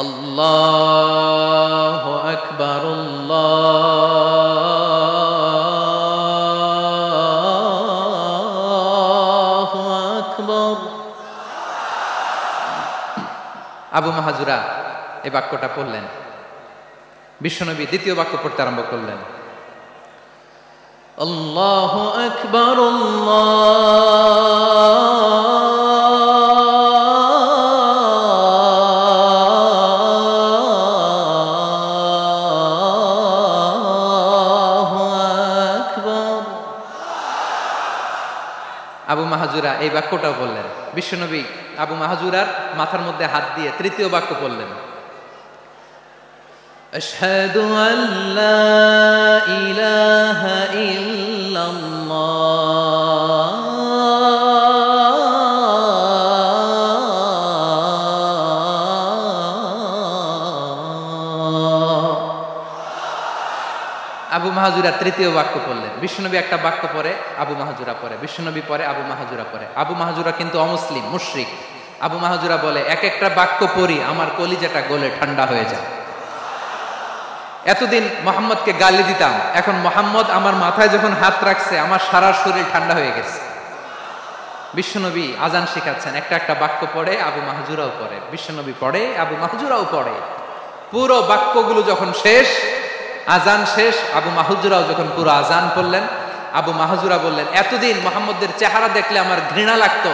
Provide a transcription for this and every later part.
আল্লাহু আকবার, আল্লাহু আকবার। আবু মাহাজুরা এই বাক্যটা পড়লেন। বিশ্বনবী দ্বিতীয় বাক্য পড়তে আরম্ভ করলেন, আল্লাহু আকবার, আল্লাহু আকবার। আবু মাহাজুরা এই বাক্যটাও বললেন। বিশ্বনবী আবু মাহাজুরার মাথার মধ্যে হাত দিয়ে তৃতীয় বাক্য বললেন, আশহাদু আল্লা ইলাহা ইল্লাল্লাহ আবু মাহাজুরা তৃতীয় বাক্য পড়লেন। বিশ্বনবী একটা বাক্য পরে আবু মাহাজুরা পরে, বিশ্বনবী পরে আবু মাহাজুরা পরে। আবু মাহাজুরা কিন্তু অমুসলিম, মুশরিক। আবু মাহাজুরা বলে, এক একটা বাক্য পড়ি আমার কলিজাটা গলে ঠান্ডা হয়ে যায়। এতদিন মোহাম্মদকে গালি দিতাম, এখন মোহাম্মদ আমার মাথায় যখন হাত রাখছে আমার সারা শরীর ঠান্ডা হয়ে গেছে। বিশ্বনবী আজান শিখাচ্ছেন, একটা একটা বাক্য পড়ে আবু মাহাজুরাও পড়ে, বিশ্বনবী পড়ে আবু মাহাজুরাও পড়ে। পুরো বাক্যগুলো যখন শেষ, আজান শেষ, আবু মাহাজুরাও যখন পুরো আজান পড়লেন, আবু মাহাজুরা বললেন, এতদিন মোহাম্মদের চেহারা দেখলে আমার ঘৃণা লাগতো,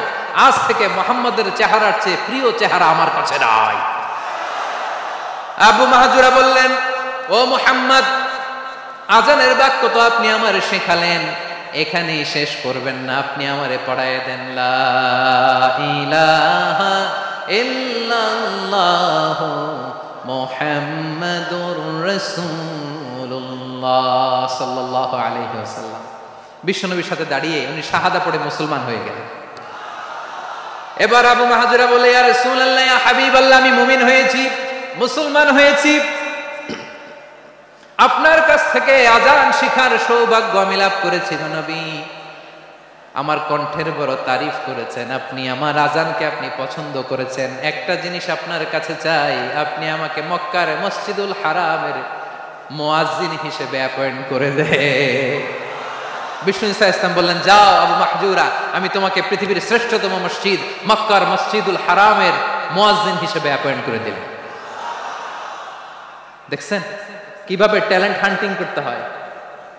আজ থেকে মোহাম্মদের চেহারার চেয়ে প্রিয় চেহারা আমার কাছে নাই। আবু মাহাজুরা বললেন, ও মুহাম্মদ, আজানের বাক্য তো আপনি আমারে শেখালেন, এখানেই শেষ করবেন না, আপনি আমারে পড়ায় দেন, লা ইলাহা ইল্লাল্লাহু মুহাম্মাদুর রাসূলুল্লাহ সাল্লাল্লাহু আলাইহি ওয়াসাল্লাম। বিশ্বনবীর সাথে দাঁড়িয়ে উনি শাহাদা পড়ে মুসলমান হয়ে গেলেন। এবার আবু মাহাজুরা বলে, ইয়া রাসূলুল্লাহ, ইয়া হাবিবাল্লাহ, আমি মুমিন হয়েছি, মুসলমান হয়েছি, আপনার কাছ থেকে আজান শিখার সৌভাগ্য আমি লাভ করেছি। নবী আমার কণ্ঠের বড় তারিফ করেছেন, আপনি আমার আজানকে আপনি পছন্দ করেছেন। একটা জিনিস আপনার কাছে চাই, আপনি আমাকে মক্কার মসজিদুল হারামের মুয়াজ্জিন হিসেবে অ্যাপয়েন্ট করে দেন। বিষ্ণু ইসা ইসলাম বললেন, যাও আবু মাহজুরা, আমি তোমাকে পৃথিবীর শ্রেষ্ঠতম মসজিদ মক্কার মসজিদুল হারামের মুয়াজ্জিন হিসেবে অ্যাপয়েন্ট করে দিলেন। দেখছেন কিভাবে ট্যালেন্ট হান্টিং করতে হয়,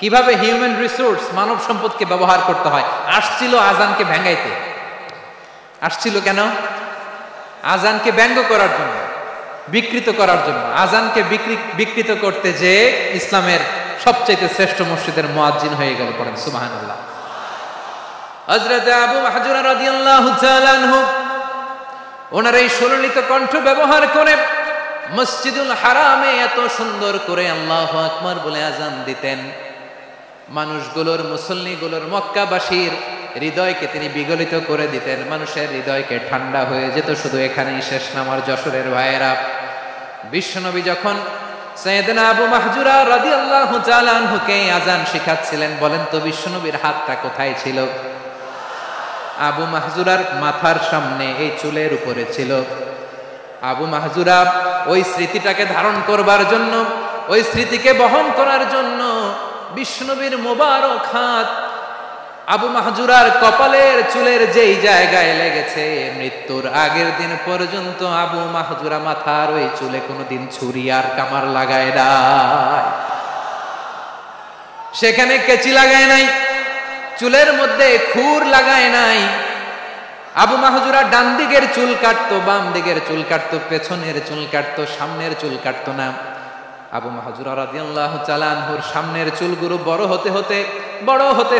কিভাবে হিউম্যান রিসোর্স মানব সম্পদকে ব্যবহার করতে হয়। আসছিল আজানকে ভেঙাইতে, আসছিল কেন? আজানকে ব্যঙ্গ করার জন্য, বিকৃত করার জন্য। আজানকে বিকৃত করতে যে ইসলামের সবচেয়ে শ্রেষ্ঠ মসজিদের মুয়াজ্জিন হয়ে গেল। পড়েন সুবহানাল্লাহ। হযরত আবু মাহজুরা রাদিয়াল্লাহু তাআলা আনহু ওনার এই সুললিত কণ্ঠ ব্যবহার করে মসজিদুল হারামে এত সুন্দর করে আল্লাহু আকবার বলে আজান দিতেন। মানুষগুলোর, মুসল্লিগুলোর, মক্কাবাসীর হৃদয়কে তিনি বিগলিত করে দিতেন, মানুষের হৃদয়কে ঠান্ডা হয়ে যেত। শুধু এখানেই শেষ না আমার যশোরের ভাইয়েরা। বিশ্বনবী যখন সাইয়েদনা আবু মাহজুরা রাদিয়াল্লাহু তাআলা আনহুকে আজান শিখাচ্ছিলেন, বলেন তো বিশ্বনবীর হাতটা কোথায় ছিল? আবু মাহজুরার মাথার সামনে, এই চুলের উপরে ছিল। আবু মাহজুরা ওই স্মৃতিটাকে ধারণ করবার জন্য, ওই স্মৃতিকে বহন করার জন্য বিশ্বনবীর মোবারক হাত আবু মাহজুরার কপালের চুলের যেই জায়গায় লেগেছে, মৃত্যুর আগের দিন পর্যন্ত আবু মাহজুরা মাথার ওই চুলে কোনোদিন ছুরি আর কামার লাগায় নাই, সেখানে কেচি লাগায় নাই, চুলের মধ্যে খুর লাগায় নাই। আবু মাহজুরা ডান দিকের চুল কাটতো, বাম দিকের চুল কাটতো, পেছনের চুল কাটতো, সামনের চুল কাটতো না। আবু মাহজুরা রাদিয়াল্লাহু তাআলা আনহুর সামনের চুলগুলো বড় হতে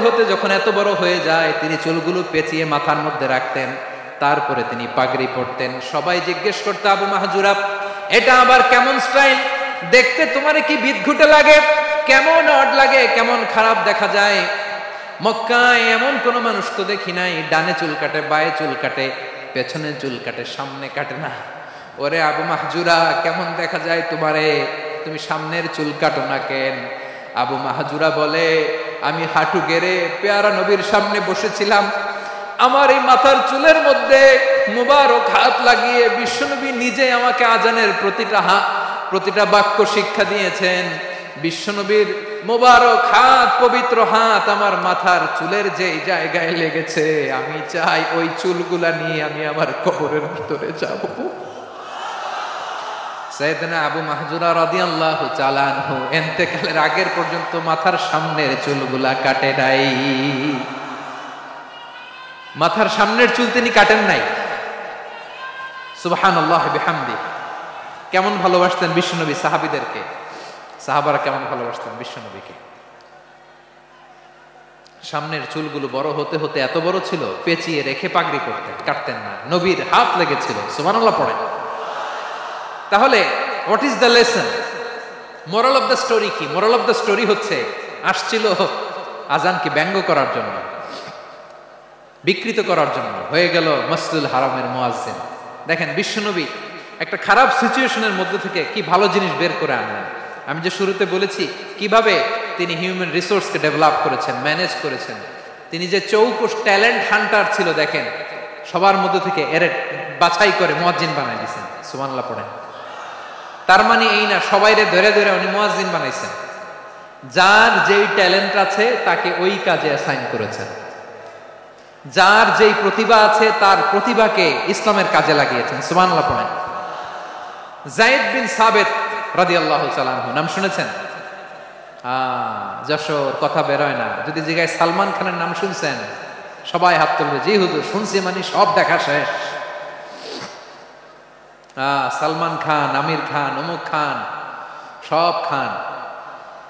হতে যখন এত বড় হয়ে যায়, তিনি চুলগুলো পেঁচিয়ে মাথার মধ্যে রাখতেন, তারপরে তিনি পাগড়ি পরতেন। সবাই জিজ্ঞেস করতো, আবু মাহজুরা, এটা আবার কেমন স্টাইল? দেখতে তোমার কি বিদঘুটে লাগে? কেমন অড লাগে, কেমন খারাপ দেখা যায়। মক্কায় এমন কোন মানুষ তো দেখি নাই, ডানে চুল কাটে, বায়ে চুল কাটে, পেছনে চুল কাটে, সামনে কাটে না। ওরে আবু মাহজুরা, কেমন দেখা যায় তোমারে, তুমি সামনের চুল কাটো না কেন? আবু মাহজুরা বলে, আমি হাঁটু গেড়ে পেয়ারা নবীর সামনে বসেছিলাম, আমার এই মাথার চুলের মধ্যে মুবারক হাত লাগিয়ে বিশ্বনবী নিজে আমাকে আজানের প্রতিটা বাক্য শিক্ষা দিয়েছেন। বিশ্বনবীর মুবারক হাত, পবিত্র হাত আমার মাথার চুলের যেই জায়গায় লেগেছে, আমি চাই ওই চুলগুলা নিয়ে আমি আমার কবরের ভিতরে যাব। সাইয়েদনা আবু মাহজুরা রাদিয়াল্লাহু তাআলা আনহু ইন্তেকালের আগের পর্যন্ত মাথার সামনের চুলগুলা কাটে নাই। মাথার সামনের চুল তিনি কাটেন নাই। সুবহানাল্লাহি বিহামদি। কেমন ভালোবাসতেন বিশ্বনবী সাহাবীদেরকে, সাহাবারা কেমন ভালোবাসতেন বিশ্বনবীকে। সামনের চুলগুলো বড় হতে হতে এত বড় ছিল, পেঁচিয়ে রেখে পাগড়ি করতেন, কাটতেন না। নবীর হাত লেগেছিল। সুবহানাল্লাহ পড়েন। তাহলে what is the lesson, moral of the story কি? মোরাল অফ দ্য স্টোরি হচ্ছে, আসছিল আজানকে ব্যঙ্গ করার জন্য, বিকৃত করার জন্য, হয়ে গেল মসজিদুল হারামের মুয়াজ্জিন। দেখেন বিশ্বনবী একটা খারাপ সিচুয়েশনের মধ্যে থেকে কি ভালো জিনিস বের করে আনলেন। আমি যে শুরুতে বলেছি কিভাবে তিনি হিউম্যান রিসোর্সকে ডেভেলপ করেছেন, ম্যানেজ করেছেন। তিনি যে চৌকস ট্যালেন্ট হান্টার ছিল, দেখেন সবার মধ্যে থেকে এর বাছাই করে মুয়াজ্জিন বানাই দিয়েছেন। সুবহানাল্লাহ পড়েন। তার মানে এই না সবাইরে ধরে ধরে উনি মুয়াজ্জিন বানাইছেন। যার যেই ট্যালেন্ট আছে তাকে ওই কাজে অ্যাসাইন করেছেন। যার যেই প্রতিভা আছে তার প্রতিভাকে ইসলামের কাজে লাগিয়েছেন। সুবহানাল্লাহ পড়েন। যায়েদ বিন সাবিত রাদিয়াল্লাহু তাআলা আনহু নাম শুনেছেন? যশোর কথা বের হয় না। যদি জিগায় সালমান খানের নাম শুনছেন, সবাই হাত তুলবে, জি হুজুর শুনছি, মানে সব দেখা শেষ। সালমান খান, আমির খান, অমুক খান, সব খান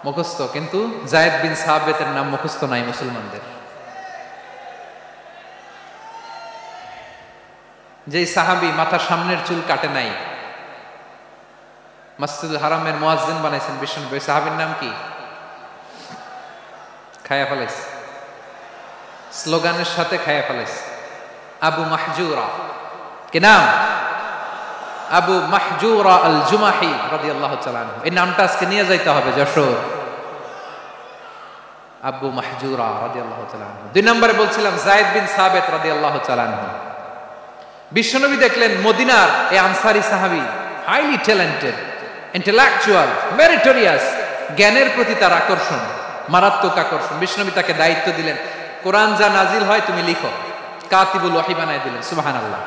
মুখস্থ, কিন্তু যায়েদ বিন সাবিতের নাম মুখস্থ নাই মুসলমানদের। যেই সাহাবী মাথার সামনের চুল কাটে নাই, মসজিদুল হারামের মুয়াজ্জিন বানাইছেন বিশ্বনবী, সাহাবীর নাম কি? খায়া ফেলাইছে, স্লোগানের সাথে খায়া ফেলাইছে। আবু মাহজুরা। কি নাম? আবু মাহজুরা আল জুমাহি রাদিয়াল্লাহু তাআলা আনহু। এই নামটা আজকে নিয়ে যাইতে হবে যশোর। আবু মাহজুরা রাদিয়াল্লাহু তাআলা আনহু। 2 নম্বরে বলছিলাম যায়েদ বিন সাবিত রাদিয়াল্লাহু তাআলা আনহু। বিশ্বনবী দেখলেন মদিনার এই আনসারী সাহাবী হাইলি ট্যালেন্টেড, ইন্টেলেকচুয়াল, মেরিটোরিয়াস, জ্ঞানের প্রতি তার আকর্ষণ, মারাত্মক আকর্ষণ। বিশ্বনবী তাকে দায়িত্ব দিলেন, কোরআন যা নাজিল হয় তুমি লিখো, কাতিবুল ওয়াহি বানায় দিলেন। সুবহানাল্লাহ।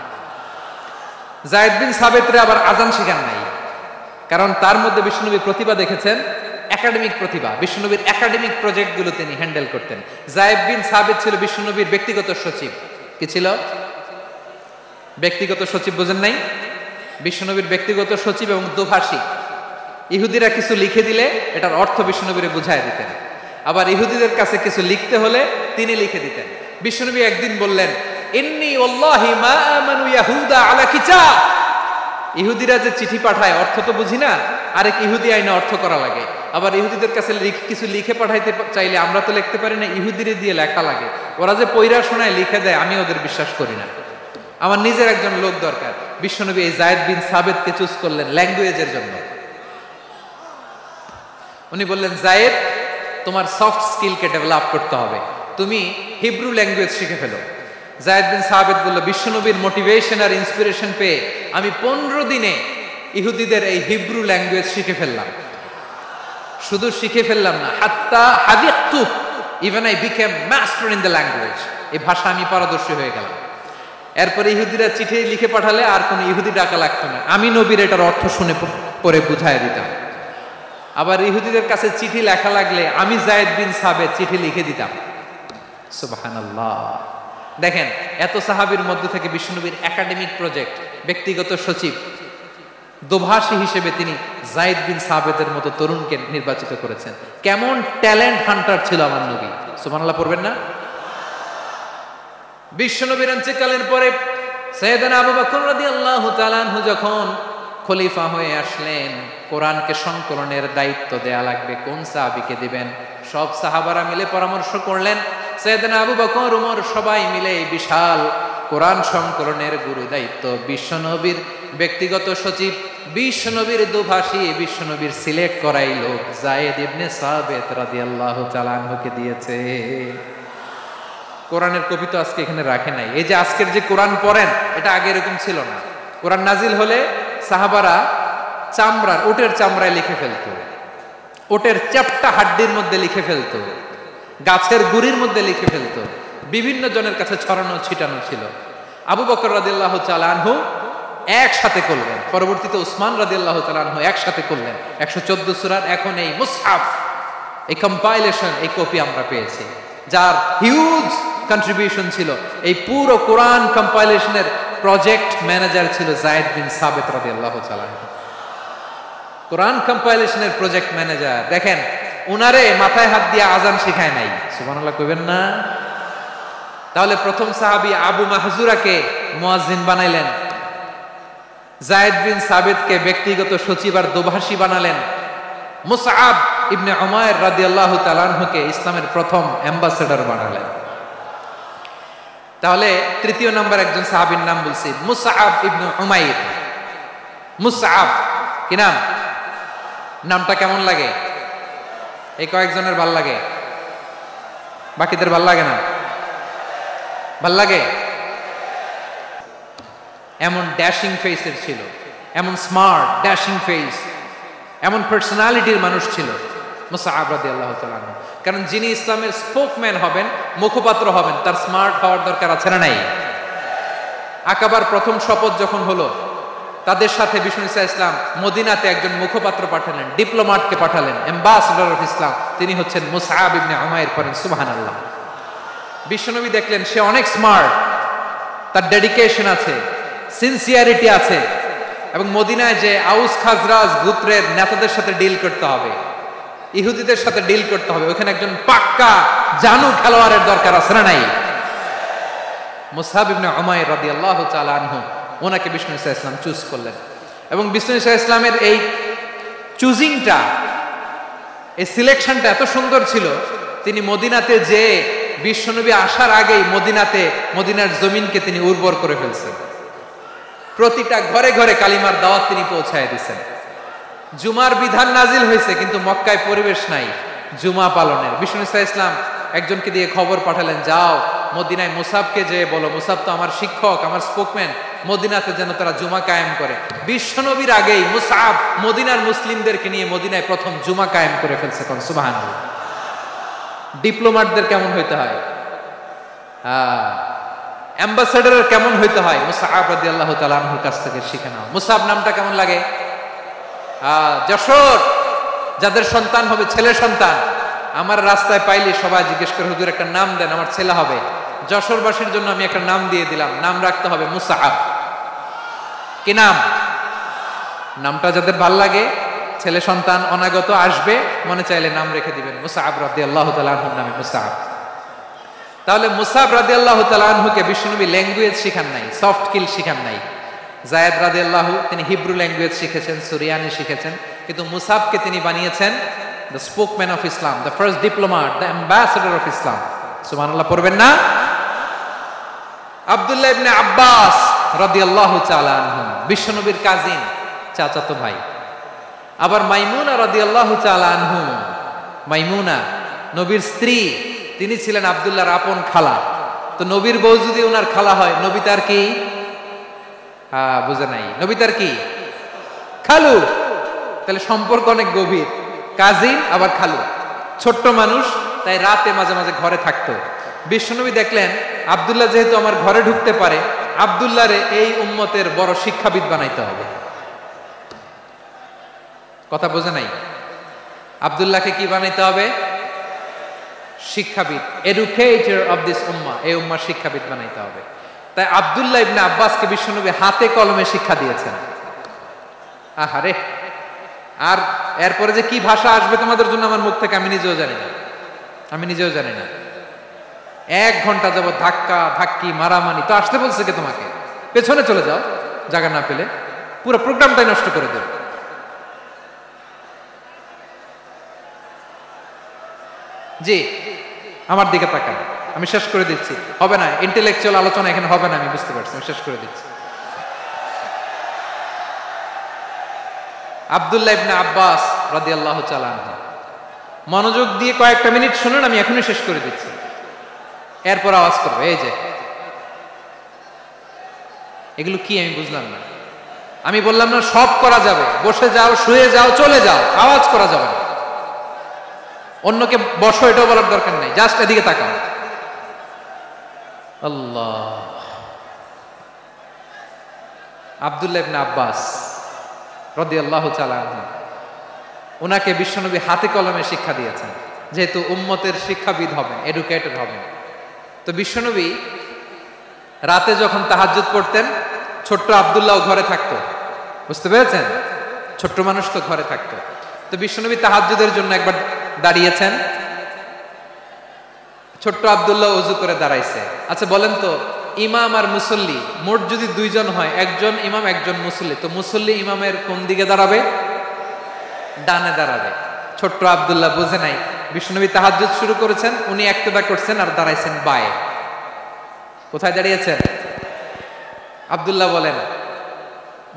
যায়েদ বিন সাবিতরে আবার আজান শেখান নাই, কারণ তার মধ্যে বিশ্বনবী প্রতিভা দেখেছেন, একাডেমিক প্রতিভা। বিশ্বনবীর একাডেমিক প্রজেক্টগুলো তিনি হ্যান্ডেল করতেন। যায়েদ বিন সাবিত ছিল বিশ্বনবীর ব্যক্তিগত সচিব। কি ছিল? ব্যক্তিগত সচিব। বোঝেন নাই? বিশ্বনবীর ব্যক্তিগত সচিব এবং দোভাষী। ইহুদিরা কিছু লিখে দিলে এটার অর্থ বিশ্বনবীরে বুঝায় দিতেন। আবার ইহুদিদের কাছে কিছু লিখতে হলে তিনি লিখে দিতেন। বিশ্বনবী একদিন বললেন, ইন্নী ওয়াল্লাহি মা আমানু ইয়াহুদা আলা কিতাব। ইহুদিরা যে চিঠি পাঠায় অর্থ তো বুঝি না, আরেক ইহুদি আইনে অর্থ করা লাগে। আবার ইহুদিদের কাছে কিছু লিখে পাঠাইতে চাইলে আমরা তো লিখতে পারি না, ইহুদিরে দিয়ে লেখা লাগে। ওরা যে পয়রা শোনায় লিখে দেয়, আমি ওদের বিশ্বাস করি না। আমার নিজের একজন লোক দরকার। বিশ্বনবী এই যায়েদ বিন সাবিতকে চুজ করলেন ল্যাঙ্গুয়েজের জন্য। উনি বললেন, যায়েদ তোমার সফট স্কিলকে ডেভেলপ করতে হবে, তুমি হিব্রু ল্যাঙ্গুয়েজ শিখে ফেলো। যায়েদ বিন সাবিত বলল, বিশ্বনবীর মোটিভেশন আর ইন্সপিরেশন পেয়ে আমি 15 দিনে ইহুদিদের এই হিব্রু ল্যাঙ্গুয়েজ শিখে ফেললাম। শুধু শিখে ফেললাম না, হাত্তা হাদিকতু, even I became master in the language. এই ভাষা আমি পারদর্শী হয়ে গেলাম। এরপরে ইহুদিরা চিঠি লিখে পাঠালে আর কোনো ইহুদি ডাকা লাগতো না, আমি নবীর এটার অর্থ শুনে পরে বুঝাই দিতাম। আবার ইহুদিদের কাছে চিঠি লেখা লাগলে আমি যায়েদ বিন সাবিত চিঠি লিখে দিতাম। সুবহানাল্লাহ। দেখেন এত সাহাবীর মধ্যে থেকে বিশ্বনবীর একাডেমিক প্রজেক্ট, ব্যক্তিগত সচিব, দোভাষী হিসেবে তিনি যায়েদ বিন সাবিতের মতো তরুণকে নির্বাচিত করেছেন। কেমন ট্যালেন্ট হান্টার ছিল আমার নবী। সুবহানাল্লাহ পড়বেন না? বিশ্বনবীর ইন্তেকালের পরে সাইয়েদনা আবু বকর রাদিয়াল্লাহু তাআলা আনহু যখন খলিফা হয়ে আসলেন, কোরআনকে সংকলনের দায়িত্ব দেয়া লাগবে, কোন সাহাবীকে দিবেন? সব সাহাবারা মিলে পরামর্শ করলেন। সাইয়েদনা আবু বকর, ওমর সবাই মিলে বিশাল কোরআন সংকলনের গুরু দায়িত্ব বিশ্বনবীর ব্যক্তিগত সচিব, বিশ্বনবীর দোভাষী, বিশ্বনবীর সিলেক্ট করাই লোক যায়েদ ইবনে সাবিত রাদিয়াল্লাহু তাআলা আনহুকে দিয়েছে। কোরআনের কপি তো আজকে এখানে রাখে নাই। এই যে আজকের যে কোরআন পড়েন, এটা আগে এরকম ছিল না। কোরআন নাজিল হলে সাহাবারা চামড়ার, ওটের চামড়ায় লিখে ফেলতো, ওটের চ্যাপ্টা হাড্ডির মধ্যে লিখে ফেলতো, গাছের গুড়ির মধ্যে লিখে ফেলতো, বিভিন্ন জনের কাছে ছড়ানো ছিটানো ছিল। আবু বকর রাদিয়াল্লাহু তাআলা আনহু একসাথে করলেন, পরবর্তীতে উসমান রাদিয়াল্লাহু তাআলা আনহু একসাথে করলেন 114 সূরার। এখন এই মুসহাফ, এই কম্পাইলেশন, এই কপি আমরা পেয়েছি, যার হিউজ কন্ট্রিবিউশন ছিল। এই পুরো কোরআন কম্পাইলেশনের প্রজেক্ট ম্যানেজার ছিল যায়েদ বিন সাবিত রাদিয়াল্লাহু তাআলা আনহু। কোরআন কম্পাইলেশনের প্রজেক্ট ম্যানেজার, দেখেন উনারে মাথায় হাত দিয়ে আজান শিখায় নাই, সুবহানাল্লাহ কইবেন না? তাহলে প্রথম সাহাবী আবু মাহজুরাকে মুয়াজ্জিন বানাইলেন, যায়েদ বিন সাবিতকে ব্যক্তিগত সচিব আর দোভাষী বানালেন, মুসআব ইবনে উমাইর রাদিয়াল্লাহু তাআলা আনহুকে ইসলামের প্রথম অ্যাম্বাসেডর বানালেন। তাহলে তৃতীয় নাম্বার একজন সাহাবীর নাম বলছি, মুসআব ইবনে উমাইর। মুসআব কি নাম? নামটা কেমন লাগে? এই কয়েকজনের ভাল লাগে, বাকিদের ভাল লাগে না? ভাল লাগে? এমন ড্যাশিং ফেসের ছিল, এমন স্মার্ট ড্যাশিং ফেস, এমন পার্সোনালিটির মানুষ ছিল মুসআব রাদিয়াল্লাহু তাআলা আনহু। কারণ যিনি ইসলামের স্পোকম্যান হবেন, মুখপাত্র হবেন, তার স্মার্ট হওয়ার দরকার আছে না নাই? আকাবার প্রথম শপথ যখন হলো, তাদের সাথে বিষ্ণু ইসলাম মদিনাতে একজন মুখপাত্র পাঠালেন, ডিপ্লোম্যাটকে পাঠালেন, অ্যাম্বাসেডর অফ ইসলাম। তিনি হচ্ছেন মুসআব ইবনে উমাইর। পড়েন সুবহানাল্লাহ। বিশ্বনবী দেখলেন সে অনেক স্মার্ট, তার ডেডিকেশন আছে, সিনসিয়ারিটি আছে, এবং মদিনায় যে আউস খাজরাজ গোত্রের নেতাদের সাথে ডিল করতে হবে, ইহুদিদের সাথে ডিল করতে হবে, ওখানে একজন পাক্কা জানু খেলোয়াড়ের দরকার আছে না নাই? মুসআব ইবনে উমাইর রাদিয়াল্লাহু তাআলা আনহু, ওনাকে বিষ্ণু ইসলাম চুজ করলেন। এবং বিষ্ণু ইসলামের এই চুজিংটা, এই সিলেকশনটা এত সুন্দর ছিল, তিনি মদিনাতে যে বিশ্বনবী আসার আগেই মদিনার জমিনকে তিনি উর্বর করে ফেলছেন। প্রতিটা ঘরে ঘরে কালিমার দাওয়াত তিনি পৌঁছায় দিয়েছেন। জুমার বিধান নাজিল হয়েছে, কিন্তু মক্কায় পরিবেশ নাই জুমা পালনের। বিষ্ণু ইসলাম একজনকে দিয়ে খবর পাঠালেন, যাও মদিনায় মুসাবকে যে বলো, মুসাব তো আমার শিক্ষক, আমার স্পোকম্যান, মদিনাতে যেন তারা জুমা কায়েম করে। বিশ্বনবীর আগেই মুসাব মদিনার মুসলিমদেরকে নিয়ে মদিনায় প্রথম জুমা কায়েম করে ফেলছে। কোন সুবহানাল্লাহ। ডিপ্লোম্যাটদের কেমন হইতে হয়, অ্যাম্বাসেডারের কেমন হইতে হয়, মুসআব রাদিয়াল্লাহু তাআলা আনহুর কাছ থেকে শিখে নাও। মুসআব নামটা কেমন লাগে? যশোর, যাদের সন্তান হবে ছেলে সন্তান, আমার রাস্তায় পাইলে সবাই জিজ্ঞেস করে, হুজুর একটা নাম দেন, আমার ছেলে হবে। যশোরবাসীর জন্য আমি একটা নাম দিয়ে দিলাম, নাম রাখতে হবে মুসআব। কি নাম? নামটা যাদের ভাল লাগে, ছেলে সন্তান অনাগত আসবে, মনে চাইলে নাম রেখে দিবেন মুসআব রাদিয়াল্লাহু তাআলা আনহুর নামে মুসআব। তাহলে মুসআব রাদিয়াল্লাহু তাআলা আনহুকে বিশ্বনবী ল্যাঙ্গুয়েজ শিখান নাই, সফট স্কিল শিখান নাই। যায়েদ রাদিয়াল্লাহু তিনি হিব্রু ল্যাঙ্গুয়েজ শিখেছেন, সুরিয়ানি শিখেছেন, কিন্তু মুসআবকে তিনি বানিয়েছেন the spokesman of Islam, the first diplomat, the ambassador of Islam. সুবহানাল্লাহ পড়বেন না? আব্দুল্লাহ ইবনে আব্বাস রাদিয়াল্লাহু তাআলা আনহু, বিশ্বনবীর কাজিন, চাচাতো ভাই। আবার মাইমুনা রাদিয়াল্লাহু তাআলা আনহু, মাইমুনা নবীর স্ত্রী, তিনি ছিলেন আব্দুল্লাহর আপন খালা। তো নবীর বউ যদি ওনার খালা হয়, নবী তার কি? বুঝে নাই, নবী তার কি? খালু। তাহলে সম্পর্ক অনেক গভীর, কাজিন আবার খালু। ছোট্ট মানুষ, তাই রাতে মাঝে মাঝে ঘরে থাকতো। বিশ্বনবী দেখলেন আব্দুল্লাহ যেহেতু আমার ঘরে ঢুকতে পারে, আব্দুল্লাহরে এই উম্মতের বড় শিক্ষাবিদ বানাইতে হবে। কথা বোঝে নাই? আব্দুল্লাহকে কি বানাইতে হবে? শিক্ষাবিদ, এডুকেটর অফ দিস উম্মাহ, এই উম্মার শিক্ষাবিদ বানাইতে হবে। তাই আব্দুল্লাহ ইবনে আব্বাসকে বিশ্বনবী হাতে কলমে শিক্ষা দিয়েছেন। আহারে, আর এরপরে যে কি ভাষা আসবে তোমাদের জন্য আমার মুখ থেকে আমি নিজেও জানি না। 1 ঘন্টা যাবত ধাক্কা ধাক্কি মারামারি। তো আসতে বলছে কে তোমাকে? পেছনে চলে যাও, জায়গা না পেলে পুরো প্রোগ্রামটাই নষ্ট করে দেবে। জি, আমার দিকে তাকান, আমি শেষ করে দিচ্ছি। হবে না, ইন্টেলেকচুয়াল আলোচনা এখানে হবে না, আমি বুঝতে পারছি, আমি শেষ করে দিচ্ছি। আব্দুল্লাহ ইবনে আব্বাস রাদিয়াল্লাহু তাআলা আনহু, মনোযোগ দিয়ে কয়েকটা মিনিট শুনুন, আমি এখনই শেষ করে দিচ্ছি। এরপর আওয়াজ করবে, এই যে। এগুলো কি আমি বুঝলাম না। আমি বললাম না সব করা যাবে, বসে যাও, শুয়ে যাও, চলে যাও, আওয়াজ করা যাবে না। অন্যকে বসো এটাও বলার দরকার নেই, জাস্ট এদিকে তাকাও। আল্লাহ। আব্দুল্লাহ ইবনে আব্বাস রাদিয়াল্লাহু তাআলা আনহু, ওনাকে বিশ্বনবী হাতে কলমে শিক্ষা দিয়েছেন, যেহেতু উম্মতের শিক্ষাবিদ হবেন, এডুকেটেড হবেন। তো বিশ্বনবী রাতে যখন তাহাজ্জুদ পড়তেন, ছোট্ট আব্দুল্লাহ ঘরে থাকতো, বুঝতে পেরেছেন? ছোট্ট মানুষ তো ঘরে থাকতো। তো বিশ্বনবী তাহাজ্জুদের জন্য একবার দাঁড়িয়েছেন, ছোট্ট আব্দুল্লাহ ওযু করে দাঁড়াইছে। আচ্ছা বলেন তো, ইমাম আর মুসল্লি মোট যদি দুইজন হয়, একজন ইমাম একজন মুসল্লি, তো মুসল্লি ইমামের কোন দিকে দাঁড়াবে? ডানে দাঁড়াবে। ছোট্ট আব্দুল্লাহ বুঝে নাই, বিশ্বনবী তাহাজ্জুদ শুরু করেছেন, উনি একতেদা করছেন আর দাঁড়াইছেন বায়ে। কোথায় দাঁড়িয়েছেন? আব্দুল্লাহ বলেন,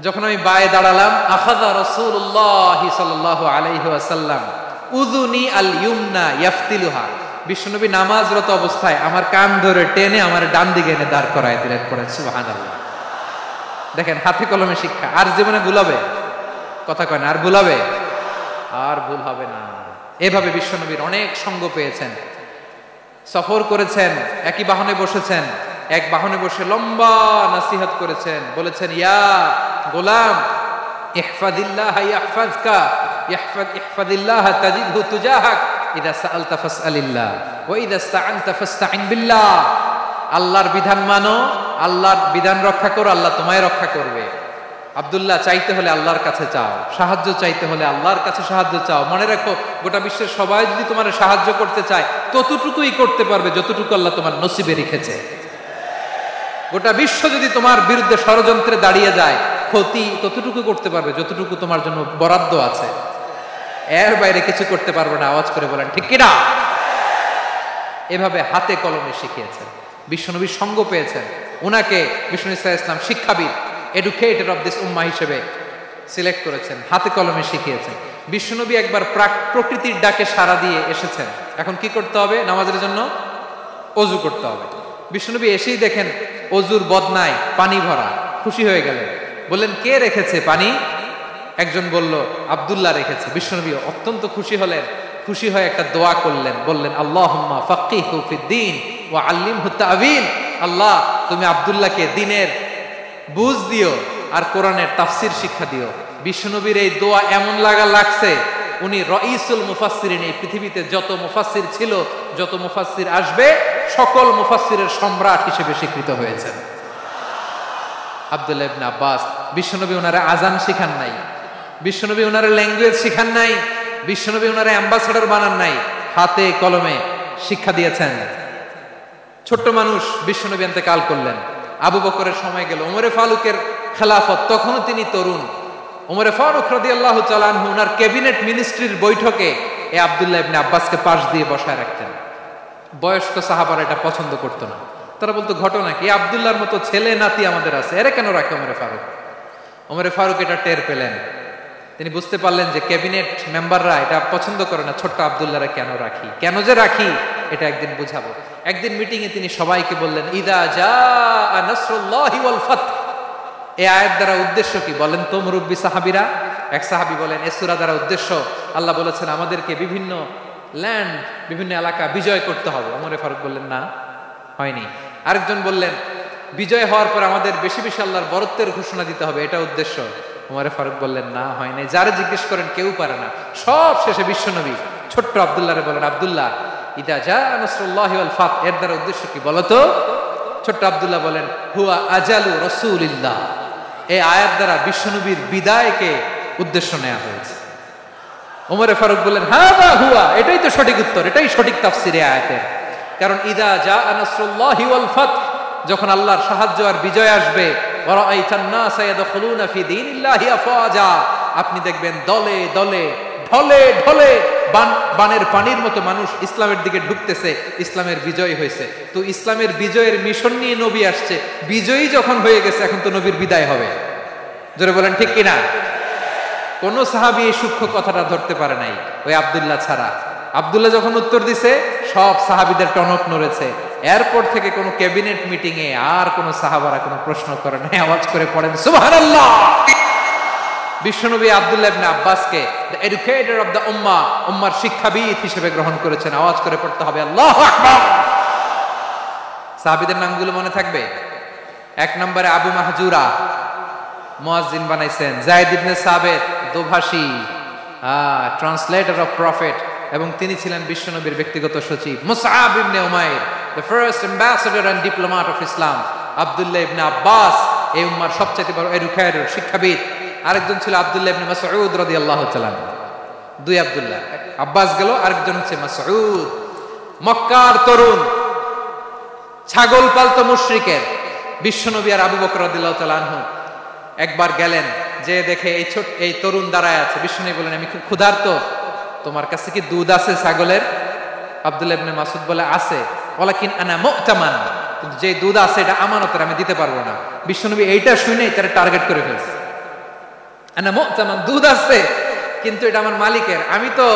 যখন আমি বায়ে দাঁড়ালাম, আখাযা রাসূলুল্লাহ সাল্লাল্লাহু আলাইহি ওয়াসাল্লাম উযুনি আল ইউমনা ইয়াফতিলুহা, বিশ্বনবী নামাজরত অবস্থায় আমার কান ধরে টেনে আমার ডান দিকে এনে দাঁড় করায় দিলেন। পড়েন সুবহানাল্লাহ। দেখেন হাতে কলমে শিক্ষা। আর জীবনে ভুল হবে? কথা কয় না, আর ভুল হবে? আর ভুল হবে না। এভাবে বিশ্বনবীর অনেক সঙ্গ পেয়েছেন, সফর করেছেন, একই বাহনে বসেছেন, এক বাহনে বসে লম্বা নসিহত করেছেন, বলেছেন, ইয়া গোলাম ইহফাজিল্লাহ ইয়াহফাজকা, ইহফাজিল্লাহ তাজিদহু তুজাহাক, ইযা সাআলতা ফাসআলিল্লাহ ওয়া ইযা ইসতাআনতা ফাসতাইন বিল্লাহ। আল্লাহর বিধান মানো, আল্লাহর বিধান রক্ষা করো, আল্লাহ তোমায় রক্ষা করবে। আব্দুল্লাহ, চাইতে হলে আল্লাহর কাছে চাও, সাহায্য চাইতে হলে আল্লাহর কাছে সাহায্য চাও। মনে রাখো, গোটা বিশ্বের সবাই যদি তোমার সাহায্য করতে চায়, ততটুকুই করতে পারবে যতটুকু আল্লাহ তোমার নসিবে রেখেছে। গোটা বিশ্ব যদি তোমার বিরুদ্ধে ষড়যন্ত্রে দাঁড়িয়ে যায়, ক্ষতি ততটুকু করতে পারবে যতটুকু তোমার জন্য বরাদ্দ আছে, এর বাইরে কিছু করতে পারবে না। আওয়াজ করে বলেন ঠিক কিনা? এভাবে হাতে কলমে শিখিয়েছেন, বিশ্বনবীর সঙ্গ পেয়েছেন। উনাকে বিষ্ণু ইসলাম শিক্ষাবিদ, এডুকেটেড অফ দিস উম্মাহ হিসেবে সিলেক্ট করেছেন, হাতে কলমে শিখিয়েছেন। বিশ্বনবী একবার প্রকৃতির ডাকে সাড়া দিয়ে এসেছেন। এখন কি করতে হবে? নামাজের জন্য ওযু করতে হবে। বিশ্বনবী এসেই দেখেন ওযুর বদনায় পানি ভরা, খুশি হয়ে গেলেন, বললেন, কে রেখেছে পানি? একজন বলল, আব্দুল্লাহ রেখেছে। বিশ্বনবী অত্যন্ত খুশি হলেন, খুশি হয়ে একটা দোয়া করলেন, বললেন, আল্লাহুম্মা ফাক্কিহু ফিদ্দীন ওয়া আল্লিমহু তা'ওয়ীল। আল্লাহ, তুমি আব্দুল্লাহকে দ্বীনের বুঝ দিও আর কোরআনের তাফসীর শিক্ষা দিও। বিশ্বনবীর এই দোয়া এমন লাগছে, উনি রাইসুল মুফাসসিরিন, এই পৃথিবীতে যত মুফাসসির ছিল, যত মুফাসসির আসবে, সকল মুফাসসিরের সম্রাট হিসেবে স্বীকৃত হয়েছেন আব্দুল্লাহ ইবনে আব্বাস। বিশ্বনবী ওনারে আজান শিখান নাই, বিশ্বনবী ওনারে ল্যাঙ্গুয়েজ শিখান নাই, বিশ্বনবী ওনারে অ্যাম্বাসেডর বানান নাই, হাতে কলমে শিক্ষা দিয়েছেন। ছোট্ট মানুষ, বিশ্বনবী ইন্তেকাল করলেন, আবু বকরের সময় গেল, ওমরে ফারুকের খেলাফত, তখনও তিনি তরুণ। ওমরে ফারুক রাদিয়াল্লাহু তাআলা আনহু ওনার ক্যাবিনেট মিনিস্ট্রির বৈঠকে এই আব্দুল্লাহ ইবনে আব্বাসকে পাশ দিয়ে বসায় রাখতেন। বয়স্ক সাহাবারা এটা পছন্দ করতো না, তারা বলতো, ঘটনা কি? আব্দুল্লাহর মতো ছেলে নাতি আমাদের আছে, এরা কেন রাখে ওমরে ফারুক? ওমরে ফারুক এটা টের পেলেন, তিনি বুঝতে পারলেন যে ক্যাবিনেট মেম্বাররা এটা পছন্দ করে না, ছোট্ট আব্দুল্লাহরা কেন রাখি, কেন যে রাখি, এটা একদিন বুঝাবো। একদিন মিটিং এ তিনি সবাইকে বললেন, ইদা জাআ নাসরুল্লাহি ওয়াল ফাত। এই আয়াত দ্বারা উদ্দেশ্য কি বলেন তো মুরব্বী সাহাবীরা? এক সাহাবী বলেন, এই সূরা দ্বারা উদ্দেশ্য, আল্লাহ বলেছেন আমাদেরকে বিভিন্ন ল্যান্ড, বিভিন্ন এলাকা বিজয় করতে হবে। ওমরে ফারুক বললেন, না, হয়নি। আরেকজন বললেন, বিজয় হওয়ার পর আমাদের বেশি বেশি আল্লাহর বরত্বের ঘোষণা দিতে হবে, এটা উদ্দেশ্য। ওমরে ফারুক বললেন, না, হয় নাই। যারা জিজ্ঞেস করেন কেউ পারে না। সব শেষে বিশ্বনবী ছোট্ট আব্দুল্লাহরে বলেন, আব্দুল্লাহ, ইদা জাআ নাসরুল্লাহি ওয়াল ফাত, এর দ্বারা উদ্দেশ্য কি বলো তো? ছোট্ট আব্দুল্লাহ বলেন, হুয়া আজালু রাসূলিল্লাহ। এই আয়াত দ্বারা বিশ্বনবীর বিদায়কে উদ্দেশ্য নেওয়া হয়েছে। ওমরে ফারুক বললেন, হাযা হুয়া, এটাই তো সঠিক উত্তর, এটাই সঠিক তাফসীর এই আয়াতের। কারণ ইদা জাআ নাসরুল্লাহি ওয়াল ফাত, যখন আল্লাহর সাহায্য আর বিজয় আসবে, ওয়া রাআইতান নাসা ইয়াদখুলুনা ফি দীনিল্লাহি আফওয়াজা, আপনি দেখবেন দলে দলে, ঢলে ঢলে, বানের পানির মতো মানুষ ইসলামের দিকে ঢুকতেছে, ইসলামের বিজয় হয়েছে। তো ইসলামের বিজয়ের মিশন নিয়ে নবী আসছে, বিজয়ী যখন হয়ে গেছে, এখন তো নবীর বিদায় হবে। জোরে বলেন ঠিক কিনা? কোন সাহাবী এই সূক্ষ্ম কথাটা ধরতে পারে নাই, ওই আব্দুল্লাহ ছাড়া। আব্দুল্লাহ যখন উত্তর দিছে, সব সাহাবীদের টনক নড়েছে। এরপর থেকে কোনো ক্যাবিনেট মিটিং এ আর কোনো সাহাবারা কোনো প্রশ্ন করে না, আওয়াজ করে পড়েন সুবহানাল্লাহ। বিশ্বনবী আব্দুল্লাহ ইবনে আব্বাসকে দ্য এডুকেটর অফ দ্য উম্মাহ, উম্মার শিক্ষাবিদ হিসেবে গ্রহণ করেছেন। আওয়াজ করে পড়তে হবে আল্লাহু আকবার। সাহাবীদের নামগুলো মনে থাকবে? এক নম্বরে আবু মাহজুরা, মুয়াজ্জিন বানাইছেন। যায়েদ ইবনে সাবিত, দোভাষী, ট্রান্সলেটর অফ প্রফেট, এবং তিনি ছিলেন বিশ্বনবীর ব্যক্তিগত সচিব। Musab ibn Umair, the first ambassador and diplomat of Islam. Abdullah ibn Abbas, এই উম্মার সবচেয়ে বড় এডুকেটর, শিক্ষাবিদ। আরেকজন ছিল আব্দুল্লাহ ইবনে মাসউদ রাদিয়াল্লাহু তাআলা। দুই আব্দুল্লাহ, আব্বাস গেল, আরেকজন হচ্ছে মাসউদ। মক্কার তরুণ, ছাগল পালতো মুশরিকের বিশ্বনবী আর আবু বকর রাদিয়াল্লাহু তাআলা আনহু একবার গেলেন, যে দেখে এই তরুণ দাঁড়ায় আছে। বিশ্বনবী বলেন, আমি খুব ক্ষুধার্ত, তোমার কাছে কি দুধ আছে ছাগলের? আব্দুল্লাহ ইবনে মাসউদ বলে, আছে। ওয়ালাকিন আনা মুতামান, যে দুধ আছে এটা আমানতের, আমি দিতে পারবো না। বিশ্বনবী এইটা শুনেই তারা টার্গেট করে ফেলছে। আনা মুতামান, দুধ আছে কিন্তু এটা আমার মালিকের, আমি তো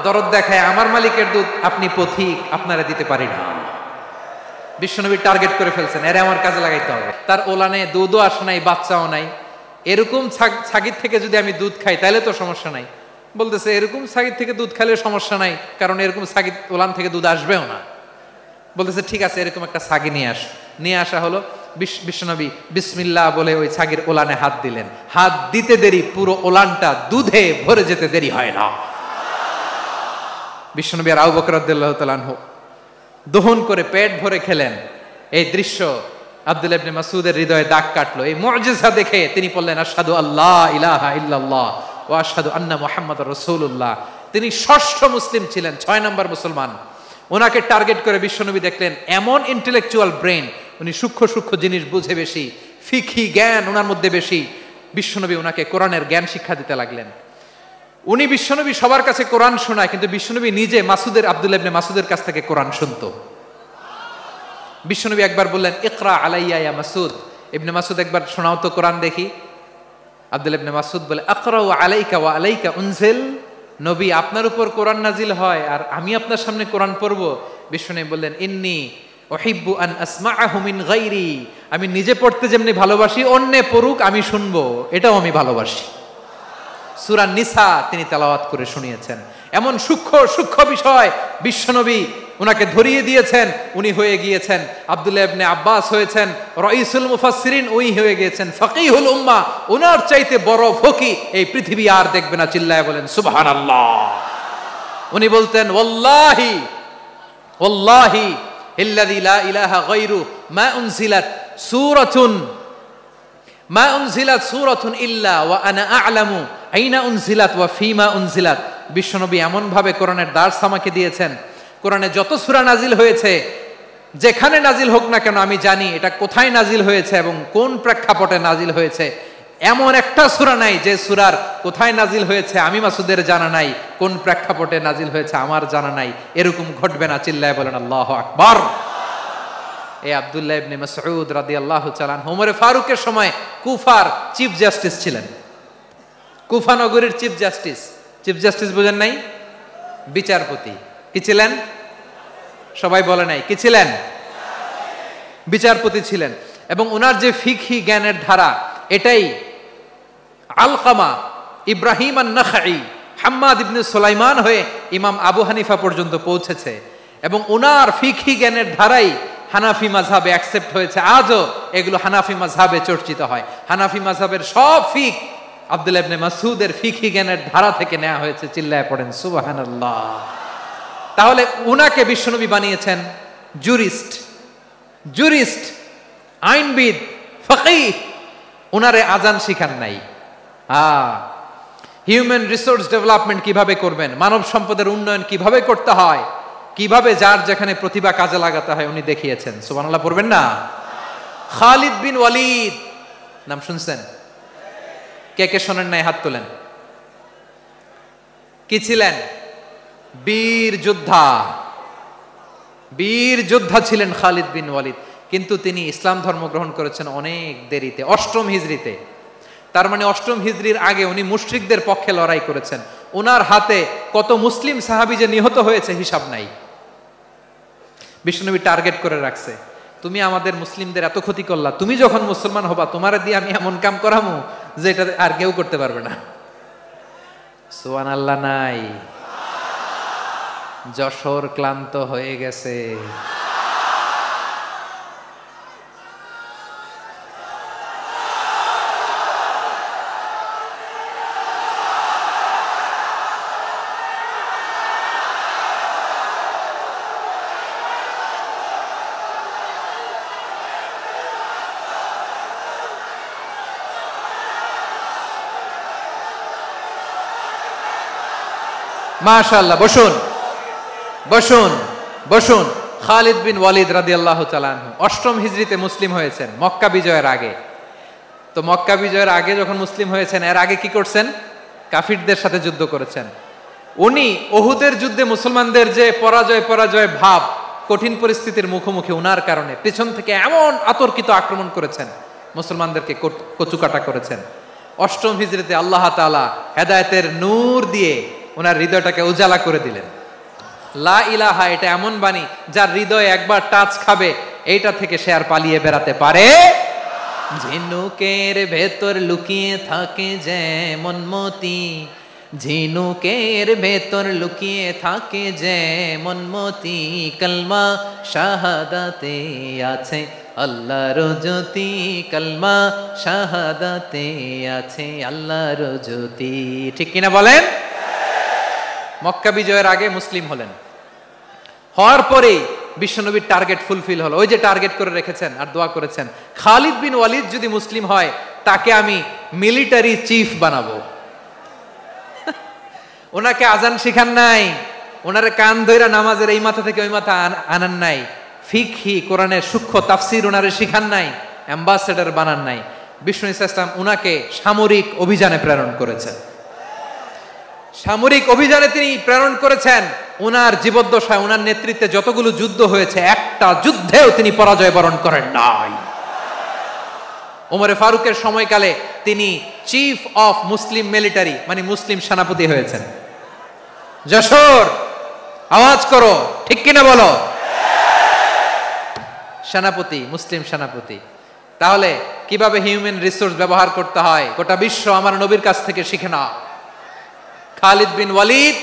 দরদ দেখায় আমার মালিকের দুধ আপনি পথিক, আপনারা দিতে পারি না। বিশ্বনবী টার্গেট করে ফেলছেন, এরে আমার কাজে লাগাইতে হবে। তার ওলানে দুধও আসে নাই, বাচ্চাও নাই। এরকম ছাগির থেকে যদি আমি দুধ খাই তাহলে তো সমস্যা নাই। বলতেছে এরকম ছাগির থেকে দুধ খাইলে সমস্যা নাই, কারণ এরকম ছাগির ওলান থেকে দুধ আসবেও না। বলতেছে ঠিক আছে, এরকম একটা ছাগি নিয়ে আসা হলো। বিশ্বনবী বিসমিল্লাহ বলে ওই ছাগির ওলানে হাত দিলেন। হাত দিতে দেরি, পুরো ওলানটা দুধে ভরে যেতে দেরি হয় না। বিশ্বনবী আর আবু বকর রাদিয়াল্লাহু তাআলা আনহু দহন করে পেট ভরে খেলেন। এই দৃশ্য আব্দুল্লাহ ইবনে মাসউদের হৃদয়ে দাগ কাটলো। এই মুজিজা দেখে তিনি বললেন, আশহাদু আল্লা ইলাহা ইল্লাল্লাহ ওয়া আশহাদু আন্না মুহাম্মাদুর রাসূলুল্লাহ। তিনি ষষ্ঠ মুসলিম ছিলেন, 6 নম্বর মুসলমান। ওনাকে টার্গেট করে বিশ্বনবী দেখলেন এমন ইন্টেলেকচুয়াল ব্রেন, উনি সূক্ষ্ম সূক্ষ্ম জিনিস বুঝে বেশি, ফিকহি জ্ঞান ওনার মধ্যে বেশি। বিশ্বনবী ওনাকে কোরআনের জ্ঞান শিক্ষা দিতে লাগলেন। উনি বিশ্বনবী সবার কাছে কোরআন শোনায়, কিন্তু বিশ্বনবী নিজে আব্দুল্লাহ ইবনে মাসউদের কাছ থেকে কোরআন শুনতো। বিশ্বনবী একবার বললেন, ইকরা আলাইয়া ইয়া মাসউদ। ইবনে মাসউদ একবার শোনাও তো কোরআন দেখি। আব্দুল্লাহ ইবনে মাসউদ বলে, আকরাউ আলাইকা ওয়া আলাইকা উনজিল। নবী, আপনার উপর কোরআন নাজিল হয় আর আমি আপনার সামনে কোরআন পড়ব। বিশ্বনবী বললেন, ইন্নী উহিব্বু আন আসমাআহু মিন গায়রি। আমি নিজে পড়তে যেমনি ভালোবাসি, অন্যে পড়ুক আমি শুনবো, এটাও আমি ভালোবাসি। সূরা নিসা তিনি তেলাওয়াত করে শুনিয়েছেন। এমন সূক্ষ্ম বিষয় বিশ্বনবী উনাকে ধরিয়ে দিয়েছেন। উনি হয়ে গিয়েছেন আব্দুল্লাহ ইবনে আব্বাস, হয়েছেন রাইসুল মুফাসসিরিন, উনি হয়ে গিয়েছেন ফাকিহুল উম্মাহ। উনার চাইতে বড় ফকি এই পৃথিবী আর দেখবে না। চিল্লায় বলেন সুবহানাল্লাহ। উনি বলতেন, ওয়াল্লাহি ওয়াল্লাহি ইল্লাযী লা ইলাহা গায়রু মা উনজিলাত সূরাতুন ইল্লা ওয়া আনা আ'লামু আইনা উনজিলাত ওয়া ফীমা উনজিলাত। বিশ্বনবী এমন ভাবে কোরআনের দার্স আমাকে দিয়েছেন, কোরআনে যত সূরা নাজিল হয়েছে, যেখানে নাজিল হোক না কেন আমি জানি এটা কোথায় নাজিল হয়েছে এবং কোন প্রেক্ষাপটে নাজিল হয়েছে। এমন একটা সূরা নাই যে সূরার কোথায় নাজিল হয়েছে আমি মাসুদের জানা নাই, কোন প্রেক্ষাপটে নাজিল হয়েছে আমার জানা নাই। এরকম ঘটবে না। চিল্লায় বলেন আল্লাহু আকবার। এই আব্দুল্লাহ ইবনে মাসউদ রাদিয়াল্লাহু তাআলা ওমর ফারুকের সময় কুফার চিফ জাস্টিস ছিলেন। কুফা নগরীর চিফ জাস্টিস বুঝেন নাই? বিচারপতি। কি ছিলেন? সবাই বলে নাই কি ছিলেন? বিচারপতি ছিলেন। এবং ওনার যে ফিকহি জ্ঞানের ধারা, এটাই আলকামা, ইব্রাহিম আন-নাখাই, হাম্মাদ ইবনে সুলাইমান হয়ে ইমাম আবু হানিফা পর্যন্ত পৌঁছেছে। এবং ওনার ফিকহি জ্ঞানের ধারাই হানাফি মাযহাবে অ্যাকসেপ্ট হয়েছে। আজও এগুলো হানাফি মাযহাবে চর্চিত হয়। হানাফি মাযহাবের সব ফিক আব্দুল্লাহ ইবনে মাসউদের ফিকহি জ্ঞানের ধারা থেকে নেওয়া হয়েছে। চিল্লায় পড়েন সুবহানাল্লাহ। তাহলে উনাকে বিশ্বনবী বানিয়েছেন জুরিস্ট, আইনবিদ, ফকিহ। উনারে আজান শিখান নাই। হিউম্যান রিসোর্স ডেভেলপমেন্ট কিভাবে করবেন, মানব সম্পদের উন্নয়ন কিভাবে করতে হয়, কিভাবে যার যেখানে প্রতিভা কাজে লাগাতে হয় উনি দেখিয়েছেন। সুবহানাল্লাহ পড়বেন না? খালিদ বিন ওয়ালিদ নাম শুনছেন? কে কে শোনেন নাই হাত তোলেন। কি ছিলেন? বীর যোদ্ধা ছিলেন খালিদ বিন ওয়ালিদ। কিন্তু তিনি ইসলাম ধর্ম গ্রহণ করেছেন অনেক দেরিতে, 8ম হিজরিতে। তার মানে 8ম হিজরির আগে উনি মুশরিকদের পক্ষে লড়াই করেছেন। ওনার হাতে কত মুসলিম সাহাবী যে নিহত হয়েছে হিসাব নাই। বিশ্বনবী টার্গেট করে রাখছে, তুমি আমাদের মুসলিমদের এত ক্ষতি করলা, তুমি যখন মুসলমান হবা তোমারে দিয়ে আমি এমন কাম করামু যে এটা আর কেউ করতে পারবে না। সুবহানাল্লাহ নাই? যশোর ক্লান্ত হয়ে গেছে। মাশাআল্লাহ, বসুন বসুন বসুন। খালিদ বিন ওয়ালিদ রাদিয়াল্লাহু তাআলা আনহু ৮ম হিজরিতে মুসলিম হয়েছেন, মক্কা বিজয়ের আগে। তো মক্কা বিজয়ের আগে যখন মুসলিম হয়েছেন, এর আগে কি করছেন? কাফিরদের সাথে যুদ্ধ করেছেন। উনি উহুদের যুদ্ধে মুসলমানদের যে পরাজয় ভাব, কঠিন পরিস্থিতির মুখোমুখি উনার কারণে পেছন থেকে এমন আতর্কিত আক্রমণ করেছেন, মুসলমানদেরকে কচুকাটা করেছেন। ৮ম হিজরিতে আল্লাহ তাআলা হেদায়েতের নূর দিয়ে ওনার হৃদয়টাকে উজালা করে দিলেন। লা ইলাহা, এটা এমন বাণী যার হৃদয় একবার টাচ খাবে, এইটা থেকে সে আর পালিয়ে বেড়াতে পারে। ঝিনুকের ভেতর লুকিয়ে থাকে যেমন মতি, ঝিনুকের ভেতর লুকিয়ে থাকে যেমন মতি, কলমা শাহাদাতে আছে আল্লাহর জ্যোতি, কলমা শাহাদাতে আছে আল্লাহর জ্যোতি। ঠিক কিনা বলেন? মক্কা বিজয়ের আগে মুসলিম হলেন, হওয়ার পরেই বিশ্বনবীর টার্গেট ফুলফিল হলো। ওই যে টার্গেট করে রেখেছেন আর দোয়া করেছেন, খালিদ বিন ওয়ালিদ যদি মুসলিম হয় তাকে আমি মিলিটারি চিফ বানাবো। ওনাকে আজান শিখান নাই, ওনারে কান ধইরা নামাজের এই মাথা থেকে ওই মাথা আনান নাই, ফিকহি কোরআনের সূক্ষ্ম তাফসীর ওনারে শিখান নাই, অ্যাম্বাসেডর বানান নাই। বিষ্ণু ইসলাম উনাকে সামরিক অভিযানে প্রেরণ করেছেন। সামরিক অভিযানে তিনি প্রেরণ করেছেন। উনার জীবদ্দশায় উনার নেতৃত্বে যতগুলো যুদ্ধ হয়েছে, একটা যুদ্ধেও তিনি পরাজয় বরণ করেন নাই। ওমরে ফারুকের সময়কালে তিনি চিফ অফ মুসলিম মিলিটারি, মানে মুসলিম সেনাপতি হয়েছেন। যশোর আওয়াজ করো, ঠিক কিনা বলো? সেনাপতি, মুসলিম সেনাপতি। তাহলে কিভাবে হিউম্যান রিসোর্স ব্যবহার করতে হয় গোটা বিশ্ব আমার নবীর কাছ থেকে শিখে নাও। খালিদ বিন ওয়ালিদ,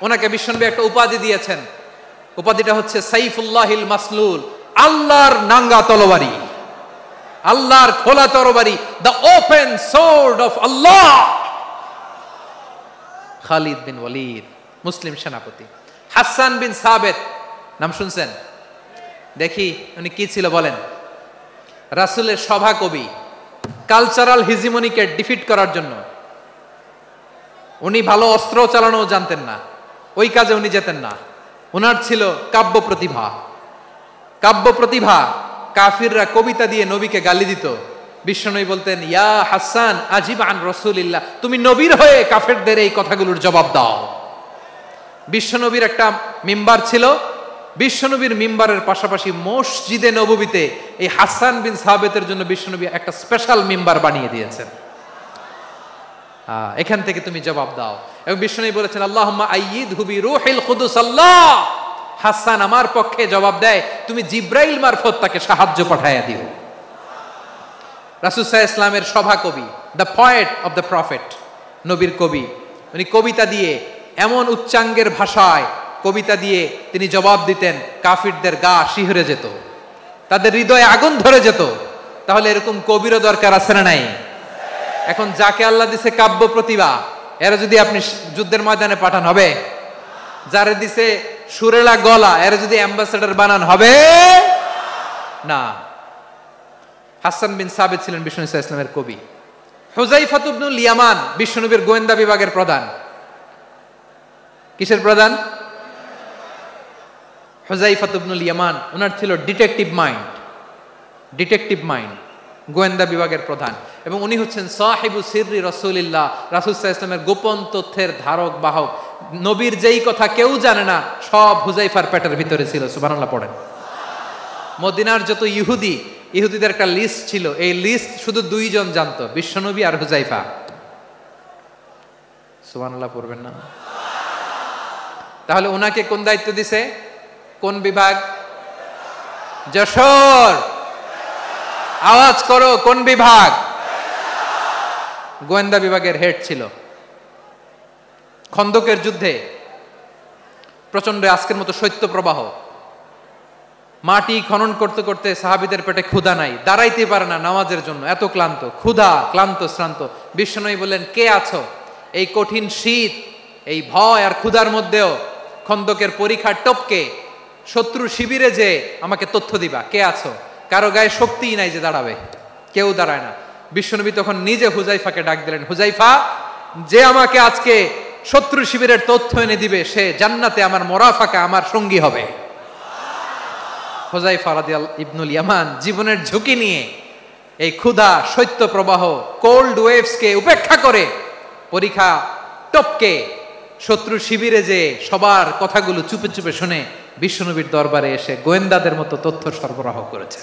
ওনাকে বিশ্বনবী একটা উপাধি দিয়েছেন। উপাধিটা হচ্ছে সাইফুল্লাহিল মাসলুল, আল্লাহর নাঙ্গা তরবারি, আল্লাহর খোলা তরবারি, দ্য ওপেন সোর্ড অফ আল্লাহ। খালিদ বিন ওয়ালিদ মুসলিম সেনাপতি। হাসান বিন সাবেত নাম শুনছেন? দেখি উনি কি ছিল বলেন। রাসূলের সভা কবি, কালচারাল হিজিমনিকে ডিফিট করার জন্য। উনি ভালো অস্ত্র চালানো জানতেন না, ওই কাজে উনি যেতেন না। উনার ছিল কাব্য প্রতিভা। কাব্য প্রতিভা, কাফিররা কবিতা দিয়ে নবীকে গালি দিত। বিশ্বনবী বলতেন, ইয়া হাসান আজিব আন রাসূলিল্লাহ, তুমি নবীর হয়ে কাফেরদের এই কথাগুলোর জবাব দাও। বিশ্বনবীর একটা মিম্বার ছিল। বিশ্বনবীর মিম্বারের পাশাপাশি মসজিদে নববীতে এই হাসান বিন সাবেতের জন্য বিশ্বনবী একটা স্পেশাল মিম্বার বানিয়ে দিয়েছেন। এখান থেকে তুমি জবাব দাও। এবং বিশ্বনবী বলেছেন, আল্লাহুম্মা আইয়িদহু বিরূহিল কুদুস, আল্লাহ হাসান আমার পক্ষে জবাব দেয়, তুমি জিব্রাইল মারফত তাকে সাহায্য পাঠায়া দিও। রাসূল সাল্লাল্লাহু আলাইহি ওয়াসাল্লামের সভা কবি, the poet of the prophet, নবীর কবি। উনি কবিতা দিয়ে এমন উচ্চাঙ্গের ভাষায় কবিতা দিয়ে তিনি জবাব দিতেন, কাফিরদের গা শিহরে যেত, তাদের হৃদয়ে আগুন ধরে যেত। তাহলে এরকম কবিরও দরকার আছে না নাই? এখন যাকে আল্লাহ দিছে কাব্য প্রতিভা, এরা যদি আপনি যুদ্ধের ময়দানে পাঠান হবে? যারে দিছে সুরেলা গলা, এরা যদি অ্যাম্বাসেডর বানান হবে না। হাসান বিন সাবিত ছিলেন বিষ্ণু ইসলামের কবি। হুযায়ফা ইবনুল ইয়ামান বিশ্বনবীর গোয়েন্দা বিভাগের প্রধান। কিসের প্রধান? হুযায়ফা ইবনুল ইয়ামান। ওনার ছিল ডিটেকটিভ মাইন্ড, ডিটেকটিভ মাইন্ড, গোয়েন্দা বিভাগের প্রধান। এবং উনি হচ্ছেন সাহিবু সিররি রাসূলিল্লাহ, রাসূল সাল্লাল্লাহু আলাইহি ওয়াসাল্লামের গোপন তথ্যের ধারক বাহক। নবীর যেই কথা কেউ জানে না, সব হুযায়ফার পেটের ভিতরে ছিল। সুবহানাল্লাহ পড়েন। মদিনার যত ইহুদিদের একটা লিস্ট ছিল, এই লিস্ট শুধু দুইজন জানতো, বিশ্বনবী আর হুযায়ফা। সুবহানাল্লাহ পড়বেন না? তাহলে ওনাকে কোন দায়িত্ব দিছে? কোন বিভাগ? যশোর, আওয়াজ করো কোন বিভাগ? গোয়েন্দা বিভাগের হেড ছিল। খন্দকের যুদ্ধে প্রচন্ড আজকের মতো শৈত্য প্রবাহ, মাটি খনন করতে করতে সাহাবীদের পেটে ক্ষুধা নাই, দাঁড়াইতে পারে না নামাজের জন্য, এত ক্লান্ত, ক্ষুধা, ক্লান্ত, শ্রান্ত। বিশ্বনবী বললেন, কে আছো এই কঠিন শীত, এই ভয় আর ক্ষুধার মধ্যেও খন্দকের পরীক্ষার টপকে শত্রু শিবিরে যে আমাকে তথ্য দিবা, কে আছো? কারো গায়ে শক্তিই নাই যে দাঁড়াবে, কেউ দাঁড়ায় না। বিশ্বনবী তখন নিজে হুজাইফাকে ডাক দিলেন, হুজাইফা, যে আমাকে আজকে শত্রু শিবিরের তথ্য এনে দিবে সে জান্নাতে আমার মোরাফাকা, আমার সঙ্গী হবে। হুজাইফা রাদিয়াল্লাহু ইবনুল ইয়ামান জীবনের ঝুঁকি নিয়ে এই ক্ষুধা, শৈত্য প্রবাহ, কোল্ড ওয়েভসকে উপেক্ষা করে পরীক্ষা টপকে শত্রু শিবিরে যে সবার কথাগুলো চুপে চুপে শুনে বিশ্বনবীর দরবারে এসে গোয়েন্দাদের মতো তথ্য সরবরাহ করেছে।